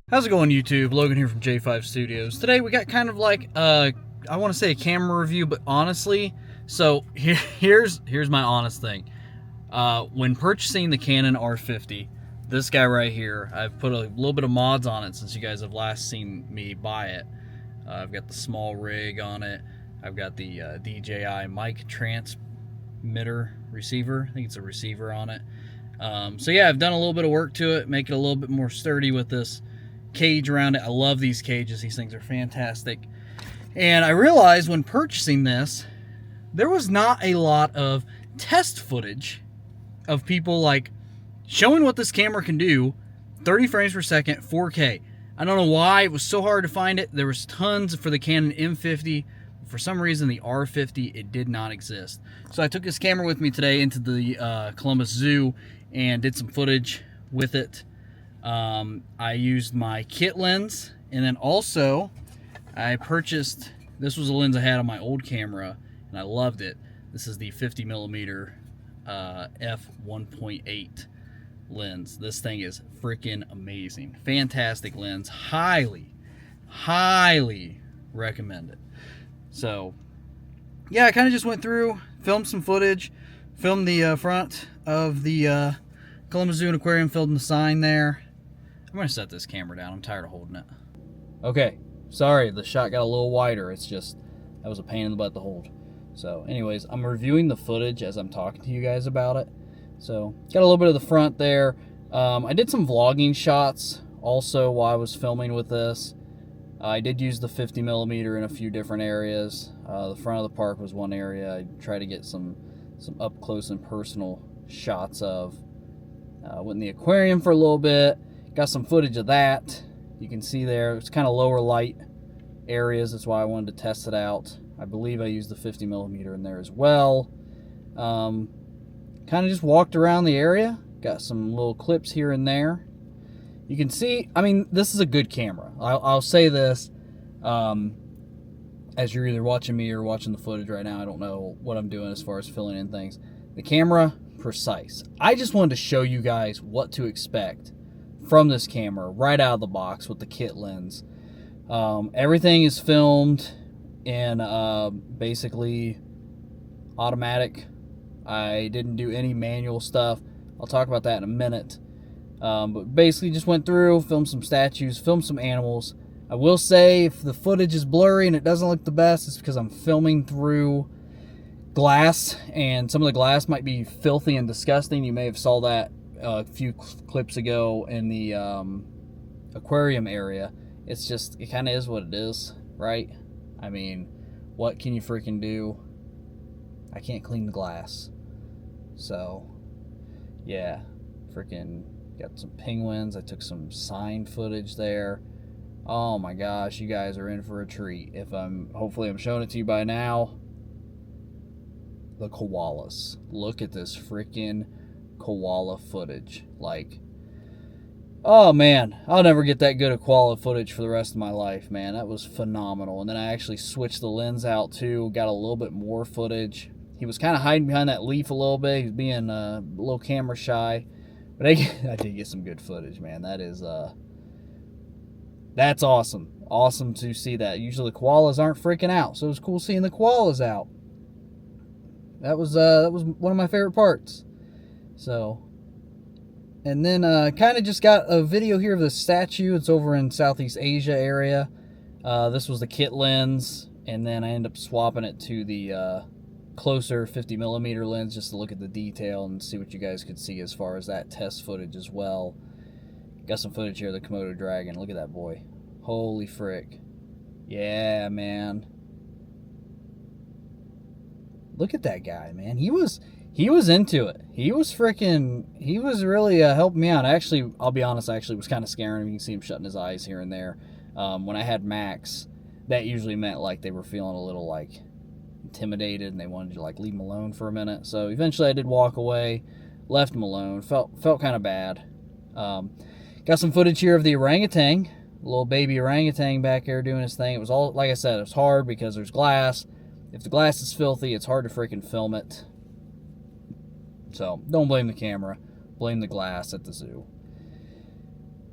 How's it going, YouTube? Logan here from J5 Studios. Today we got kind of like I want to say a camera review, but honestly, so here's my honest thing. When purchasing the Canon R50, this guy right here, I've put a little bit of mods on it since you guys have last seen me buy it. I've got the small rig on it. I've got the DJI mic transmitter receiver. I think it's a receiver on it. So yeah, I've done a little bit of work to it, make it a little bit more sturdy with this cage around it. I love these cages. These things are fantastic. And I realized when purchasing this, there was not a lot of test footage of people like showing what this camera can do, 30 frames per second, 4K. I don't know why it was so hard to find it. There was tons for the Canon M50. For some reason, the R50, it did not exist. So I took this camera with me today into the Columbus Zoo and did some footage with it. I used my kit lens, and then also I purchased, this was a lens I had on my old camera and I loved it. This is the 50mm f1.8 lens. This thing is freaking amazing. Fantastic lens. Highly recommend it. So yeah, I kind of just went through, filmed some footage, filmed the front of the Columbus Zoo and Aquarium, filmed the sign there. I'm going to set this camera down. I'm tired of holding it. Okay, sorry, the shot got a little wider. It's just, that was a pain in the butt to hold. So anyways, I'm reviewing the footage as I'm talking to you guys about it. So, got a little bit of the front there. I did some vlogging shots also while I was filming with this. I did use the 50mm in a few different areas. The front of the park was one area. I tried to get some up close and personal shots of. Went in the aquarium for a little bit. Got some footage of that. You can see there, it's kind of lower light areas. That's why I wanted to test it out. I believe I used the 50mm in there as well. Kind of just walked around the area. Got some little clips here and there. You can see, I mean, this is a good camera. I'll say this, as you're either watching me or watching the footage right now. I don't know what I'm doing as far as filling in things. The camera, precise. I just wanted to show you guys what to expect from this camera right out of the box with the kit lens. Everything is filmed in basically automatic. I didn't do any manual stuff. I'll talk about that in a minute. But basically just went through, filmed some statues, filmed some animals. I will say if the footage is blurry and it doesn't look the best, it's because I'm filming through glass, and some of the glass might be filthy and disgusting. You may have saw that a few clips ago in the aquarium area. It's just, it kind of is what it is, right? I mean, what can you freaking do? I can't clean the glass. So, yeah, freaking got some penguins. I took some sign footage there. Oh my gosh, you guys are in for a treat. Hopefully I'm showing it to you by now. The koalas. Look at this freaking koala footage. Like, oh man, I'll never get that good of koala footage for the rest of my life, man. That was phenomenal. And then I actually switched the lens out too, got a little bit more footage. He was kind of hiding behind that leaf a little bit. He was being a little camera shy. But I did get some good footage, man. That is, that's awesome. Awesome to see that. Usually the koalas aren't freaking out. So it was cool seeing the koalas out. That was one of my favorite parts. So, and then kind of just got a video here of the statue. It's over in Southeast Asia area. This was the kit lens, and then I ended up swapping it to the closer 50mm lens just to look at the detail and see what you guys could see as far as that test footage as well. Got some footage here of the Komodo dragon. Look at that boy. Holy frick. Yeah, man. Look at that guy, man. He was into it. He was really helping me out. Actually, I'll be honest, I actually was kind of scaring him. You can see him shutting his eyes here and there. When I had Max, that usually meant like they were feeling a little like intimidated and they wanted to like leave him alone for a minute. So eventually I did walk away, left him alone. Felt kind of bad. Got some footage here of the orangutan, little baby orangutan back there doing his thing. It was all, like I said, it was hard because there's glass. If the glass is filthy, it's hard to freaking film it. So don't blame the camera, blame the glass at the zoo.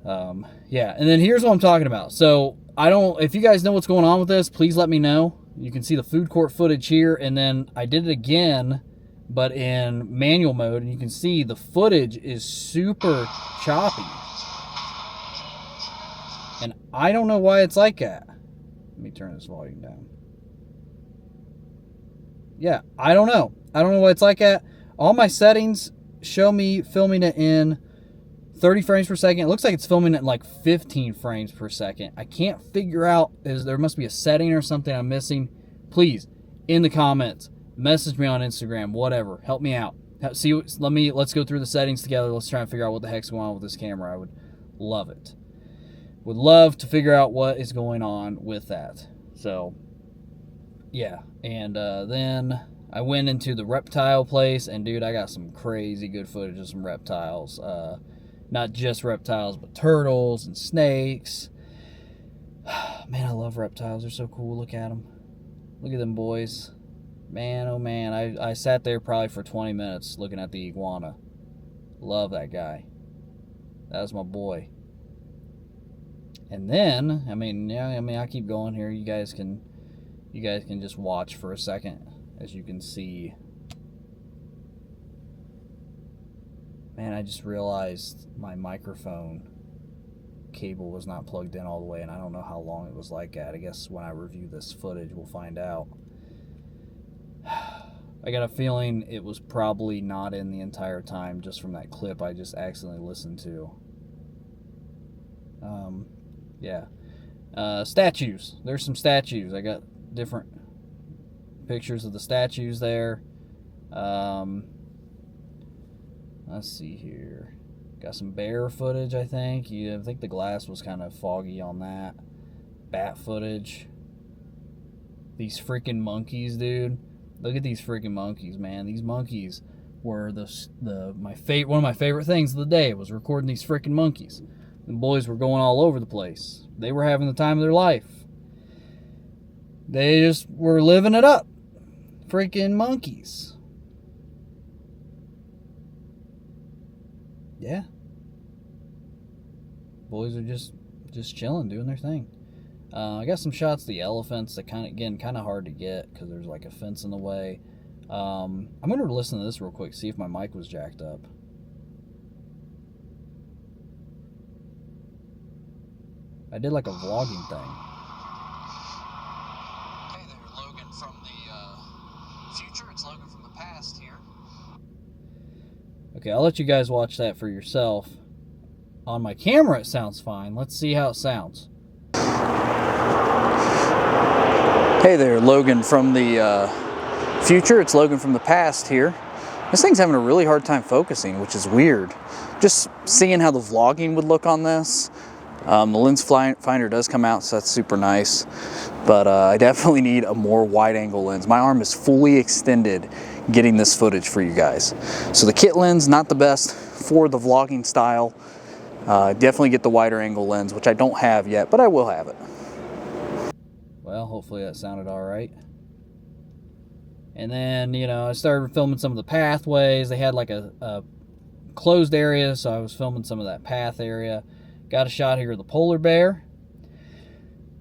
Yeah, and then here's what I'm talking about. So if you guys know what's going on with this, please let me know. You can see the food court footage here, and then I did it again, but in manual mode, and you can see the footage is super choppy. And I don't know why it's like that. Let me turn this volume down. Yeah, I don't know. I don't know why it's like that. All my settings show me filming it in 30 frames per second. It looks like it's filming at like 15 frames per second. I can't figure out, there must be a setting or something I'm missing. Please, in the comments, message me on Instagram, whatever. Help me out. Let's go through the settings together. Let's try and figure out what the heck's going on with this camera. I would love it. Would love to figure out what is going on with that. So, yeah. And then I went into the reptile place, and dude, I got some crazy good footage of some reptiles. Not just reptiles, but turtles and snakes. Man, I love reptiles. They're so cool. Look at them. Look at them boys. Man, oh man. I sat there probably for 20 minutes looking at the iguana. Love that guy. That was my boy. And then, I keep going here. You guys can just watch for a second, as you can see. Man, I just realized my microphone cable was not plugged in all the way, and I don't know how long it was like that. I guess when I review this footage, we'll find out. I got a feeling it was probably not in the entire time, just from that clip I just accidentally listened to. Yeah. Statues. There's some statues. I got different pictures of the statues there. Let's see here. Got some bear footage, I think. I think the glass was kind of foggy on that. Bat footage. These freaking monkeys, dude. Look at these freaking monkeys, man. These monkeys were one of my favorite things of the day was recording these freaking monkeys. The boys were going all over the place. They were having the time of their life. They just were living it up. Freaking monkeys. Yeah. Boys are just chilling, doing their thing. I got some shots of the elephants that kind of hard to get because there's like a fence in the way. I'm going to listen to this real quick, see if my mic was jacked up. I did like a vlogging thing. Hey there, Logan from the future. It's Logan from the past here. Okay, I'll let you guys watch that for yourself. On my camera, it sounds fine. Let's see how it sounds. Hey there, Logan from the future. It's Logan from the past here. This thing's having a really hard time focusing, which is weird. Just seeing how the vlogging would look on this. The lens finder does come out, so that's super nice. But I definitely need a more wide-angle lens. My arm is fully extended getting this footage for you guys. So the kit lens, not the best for the vlogging style. Definitely get the wider angle lens, which I don't have yet, but I will have it. Well, hopefully that sounded all right. And then, I started filming some of the pathways. They had like a closed area, so I was filming some of that path area. Got a shot here of the polar bear.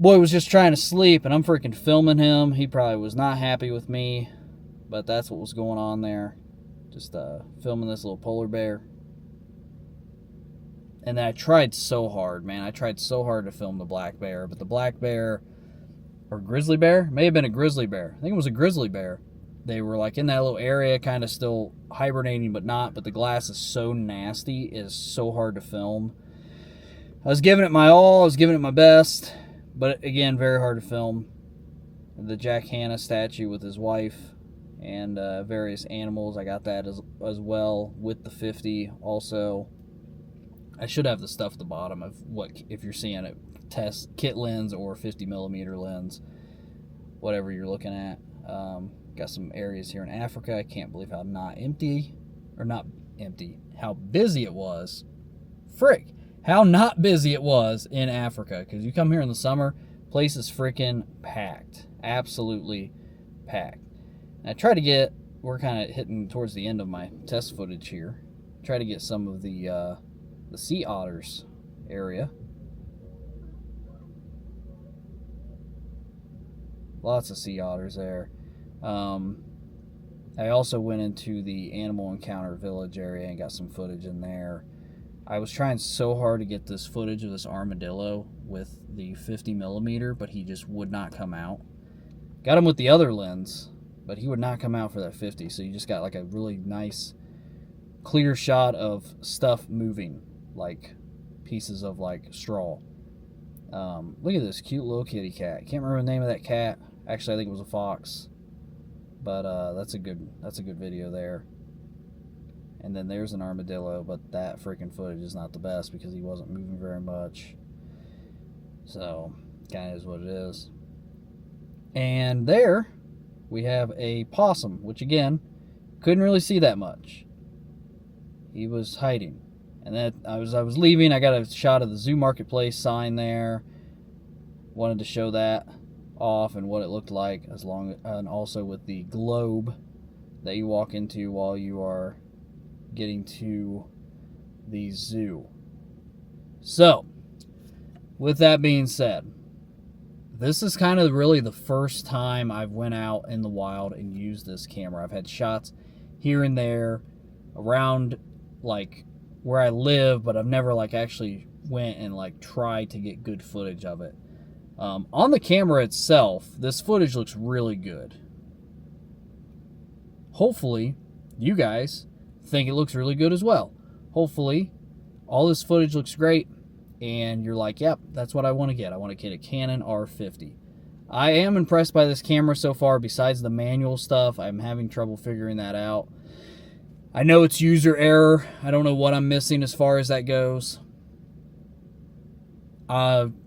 Boy was just trying to sleep, and I'm freaking filming him. He probably was not happy with me, but that's what was going on there. Just filming this little polar bear. And then I tried so hard, man. I tried so hard to film the black bear, but the black bear, or grizzly bear? May have been a grizzly bear. I think it was a grizzly bear. They were like in that little area, kind of still hibernating, but not. But the glass is so nasty. It is so hard to film. I was giving it my all. I was giving it my best. But again, very hard to film. The Jack Hanna statue with his wife and various animals. I got that as well with the 50 also. I should have the stuff at the bottom of what, if you're seeing it, test kit lens or 50mm lens, whatever you're looking at. Got some areas here in Africa. I can't believe how how busy it was. Frick. How not busy it was in Africa. Because you come here in the summer, place is freaking packed. Absolutely packed. And I try to get, we're kind of hitting towards the end of my test footage here. Try to get some of the sea otters area. Lots of sea otters there. I also went into the animal encounter village area and got some footage in there. I was trying so hard to get this footage of this armadillo with the 50mm, but he just would not come out. Got him with the other lens, but he would not come out for that 50, so you just got like a really nice clear shot of stuff moving, like pieces of like straw. Look at this cute little kitty cat. Can't remember the name of that cat. Actually, I think it was a fox, but that's a good video there. And then there's an armadillo, but that freaking footage is not the best because he wasn't moving very much. So, kind of is what it is. And there we have a possum, which again, couldn't really see that much. He was hiding. And then I was leaving, I got a shot of the Zoo Marketplace sign there. Wanted to show that off and what it looked like, and also with the globe that you walk into while you are getting to the zoo. So, with that being said, this is kind of really the first time I've went out in the wild and used this camera. I've had shots here and there around like where I live, but I've never like actually went and like tried to get good footage of it. On the camera itself, this footage looks really good. Hopefully, you guys think it looks really good as well. Hopefully, all this footage looks great, and you're like, yep, that's what I want to get. I want to get a Canon R50. I am impressed by this camera so far. Besides the manual stuff, I'm having trouble figuring that out. I know it's user error. I don't know what I'm missing as far as that goes.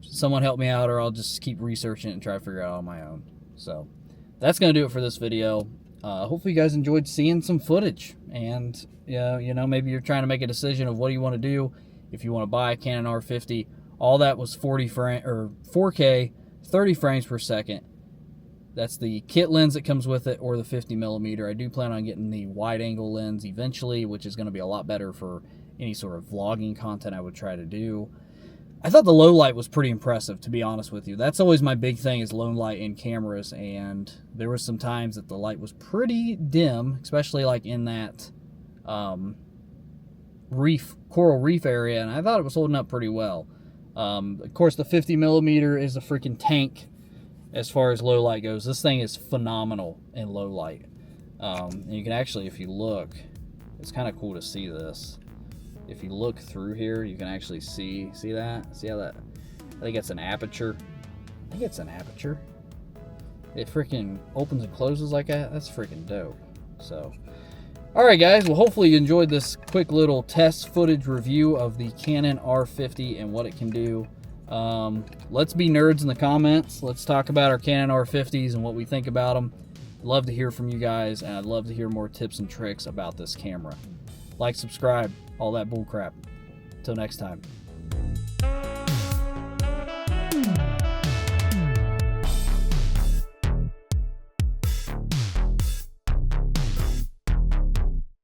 Someone help me out, or I'll just keep researching it and try to figure it out on my own. So that's going to do it for this video. Hopefully you guys enjoyed seeing some footage, and you know, maybe you're trying to make a decision of what do you want to do. If you want to buy a Canon R50, all that was 4K, 30 frames per second. That's the kit lens that comes with it, or the 50mm. I do plan on getting the wide angle lens eventually, which is going to be a lot better for any sort of vlogging content I would try to do. I thought the low light was pretty impressive, to be honest with you. That's always my big thing, is low light in cameras, and there were some times that the light was pretty dim, especially like in that coral reef area, and I thought it was holding up pretty well. Of course, the 50mm is a freaking tank as far as low light goes. This thing is phenomenal in low light. And you can actually, if you look, it's kind of cool to see this. If you look through here, you can actually see that? See how that, I think it's an aperture. It freaking opens and closes like that. That's freaking dope. So, alright guys, well hopefully you enjoyed this quick little test footage review of the Canon R50 and what it can do. Let's be nerds in the comments. Let's talk about our Canon R50s and what we think about them. Love to hear from you guys, and I'd love to hear more tips and tricks about this camera. Like, subscribe, all that bull crap. Till next time.